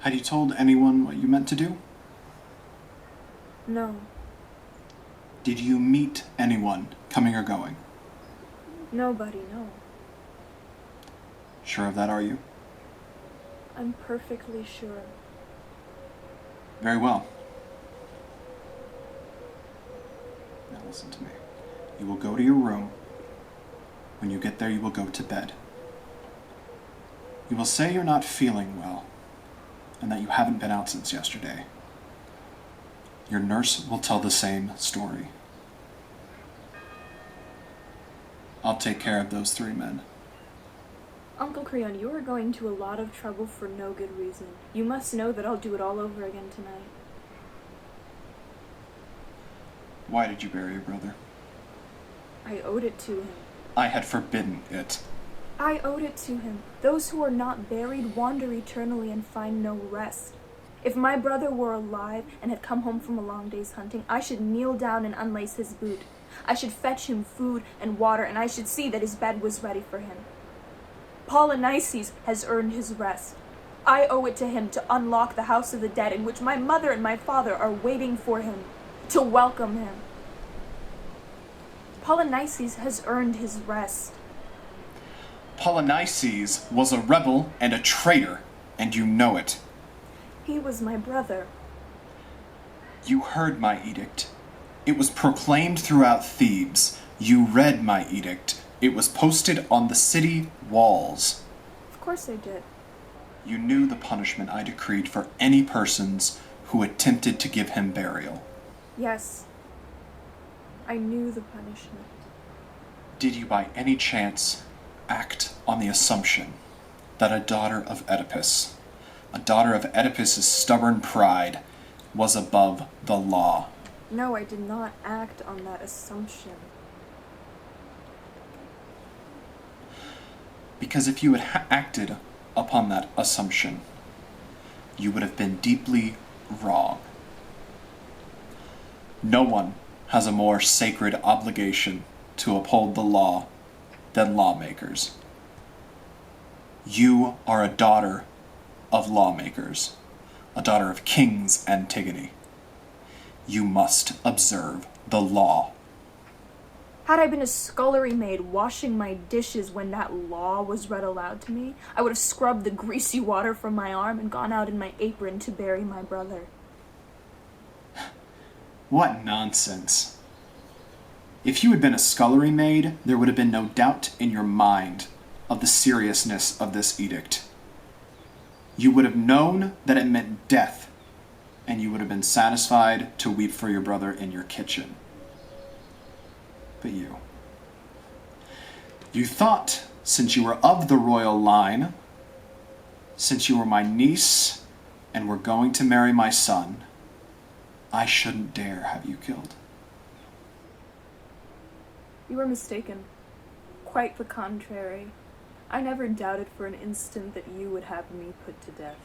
Had you told anyone what you meant to do? No. Did you meet anyone, coming or going? Nobody, no. Sure of that, are you? I'm perfectly sure. Very well. Now listen to me. You will go to your room. When you get there, you will go to bed. You will say you're not feeling well, and that you haven't been out since yesterday. Your nurse will tell the same story. I'll take care of those 3 men. Uncle Creon, you are going to a lot of trouble for no good reason. You must know that I'll do it all over again tonight. Why did you bury your brother? I owed it to him. I had forbidden it. I owed it to him. Those who are not buried wander eternally and find no rest. If my brother were alive and had come home from a long day's hunting, I should kneel down and unlace his boot. I should fetch him food and water, and I should see that his bed was ready for him. Polynices has earned his rest. I owe it to him to unlock the house of the dead in which my mother and my father are waiting for him, to welcome him. Polynices has earned his rest. Polynices was a rebel and a traitor, and you know it. He was my brother. You heard my edict. It was proclaimed throughout Thebes. You read my edict. It was posted on the city walls. Of course I did. You knew the punishment I decreed for any persons who attempted to give him burial. Yes. I knew the punishment. Did you by any chance act on the assumption that a daughter of Oedipus's stubborn pride, was above the law? No, I did not act on that assumption. Because if you had acted upon that assumption, you would have been deeply wrong. No one has a more sacred obligation to uphold the law than lawmakers. You are a daughter of lawmakers, a daughter of kings, Antigone. You must observe the law. Had I been a scullery maid washing my dishes when that law was read aloud to me, I would have scrubbed the greasy water from my arm and gone out in my apron to bury my brother. What nonsense. If you had been a scullery maid, there would have been no doubt in your mind of the seriousness of this edict. You would have known that it meant death, and you would have been satisfied to weep for your brother in your kitchen. But you thought, since you were of the royal line, since you were my niece and were going to marry my son, I shouldn't dare have you killed. You were mistaken. Quite the contrary. I never doubted for an instant that you would have me put to death.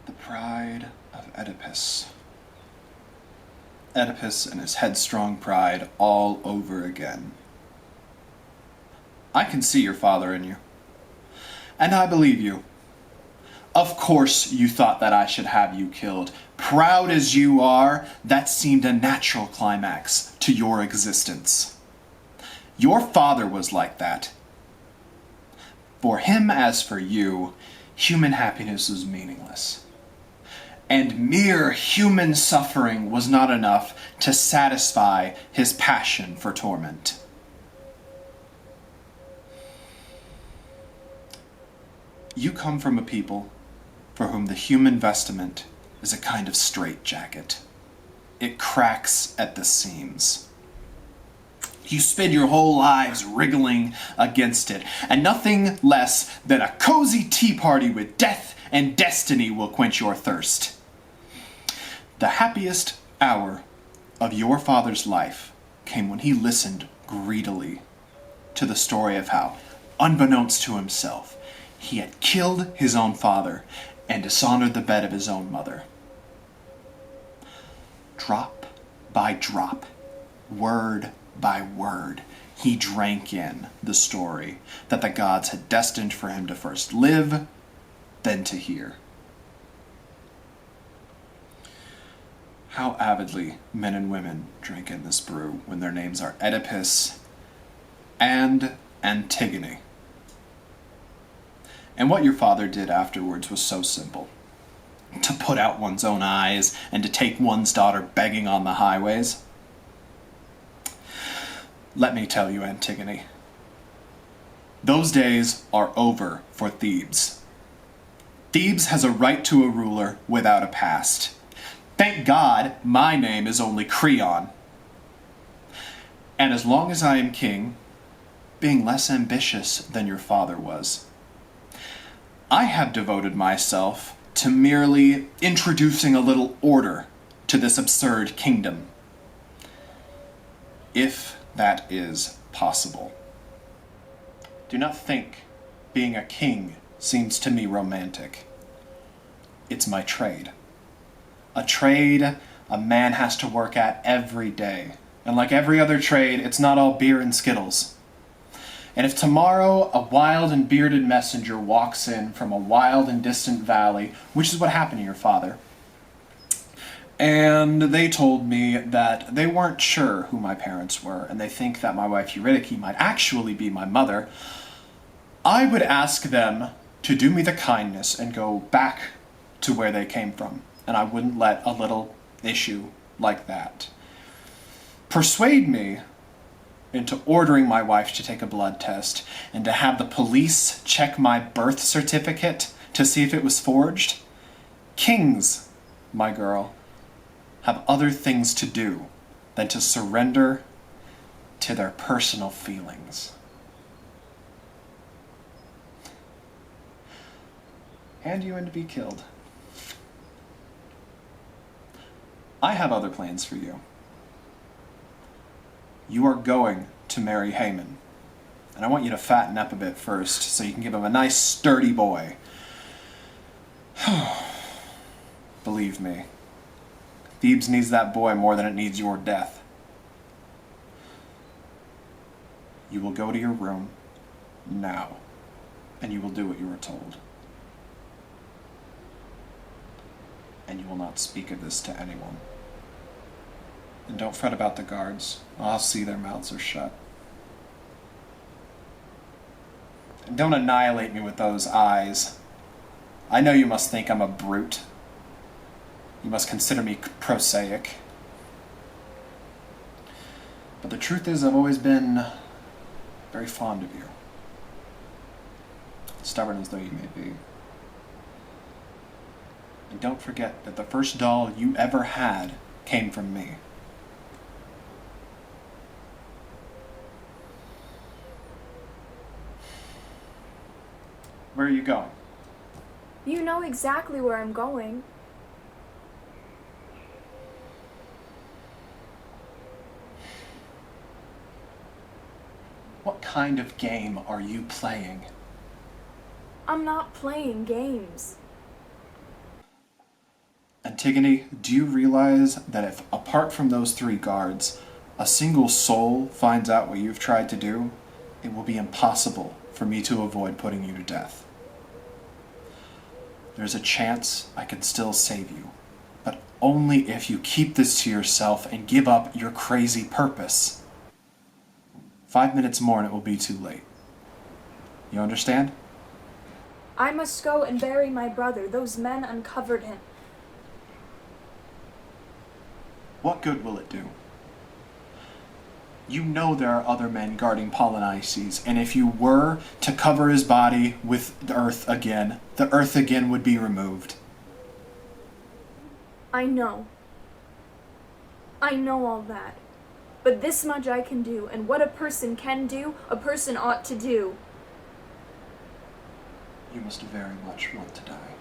The pride of Oedipus. Oedipus and his headstrong pride all over again. I can see your father in you, and I believe you. Of course you thought that I should have you killed. Proud as you are, that seemed a natural climax to your existence. Your father was like that. For him, as for you, human happiness was meaningless. And mere human suffering was not enough to satisfy his passion for torment. You come from a people for whom the human vestment is a kind of straitjacket. It cracks at the seams. You spend your whole lives wriggling against it, and nothing less than a cozy tea party with death and destiny will quench your thirst. The happiest hour of your father's life came when he listened greedily to the story of how, unbeknownst to himself, he had killed his own father and dishonored the bed of his own mother. Drop by drop, word by word, he drank in the story that the gods had destined for him to first live than to hear. How avidly men and women drink in this brew when their names are Oedipus and Antigone. And what your father did afterwards was so simple. To put out one's own eyes and to take one's daughter begging on the highways. Let me tell you, Antigone, those days are over for Thebes. Thebes has a right to a ruler without a past. Thank God my name is only Creon. And as long as I am king, being less ambitious than your father was, I have devoted myself to merely introducing a little order to this absurd kingdom. If that is possible. Do not think being a king seems to me romantic. It's my trade. A trade a man has to work at every day. And like every other trade, it's not all beer and Skittles. And if tomorrow a wild and bearded messenger walks in from a wild and distant valley, which is what happened to your father, and they told me that they weren't sure who my parents were, and they think that my wife Eurydice might actually be my mother, I would ask them to do me the kindness and go back to where they came from, and I wouldn't let a little issue like that persuade me into ordering my wife to take a blood test and to have the police check my birth certificate to see if it was forged. Kings, my girl, have other things to do than to surrender to their personal feelings. And you in to be killed. I have other plans for you. You are going to marry Haman. And I want you to fatten up a bit first so you can give him a nice sturdy boy. Believe me, Thebes needs that boy more than it needs your death. You will go to your room now, and you will do what you are told. And you will not speak of this to anyone. And don't fret about the guards. I'll see their mouths are shut. And don't annihilate me with those eyes. I know you must think I'm a brute. You must consider me prosaic. But the truth is, I've always been very fond of you. Stubborn as though you may be. And don't forget that the first doll you ever had came from me. Where are you going? You know exactly where I'm going. What kind of game are you playing? I'm not playing games. Antigone, do you realize that if, apart from those 3 guards, a single soul finds out what you've tried to do, it will be impossible for me to avoid putting you to death? There's a chance I can still save you, but only if you keep this to yourself and give up your crazy purpose. 5 minutes more and it will be too late. You understand? I must go and bury my brother. Those men uncovered him. What good will it do? You know there are other men guarding Polynices, and if you were to cover his body with the earth again would be removed. I know. I know all that. But this much I can do, and what a person can do, a person ought to do. You must very much want to die.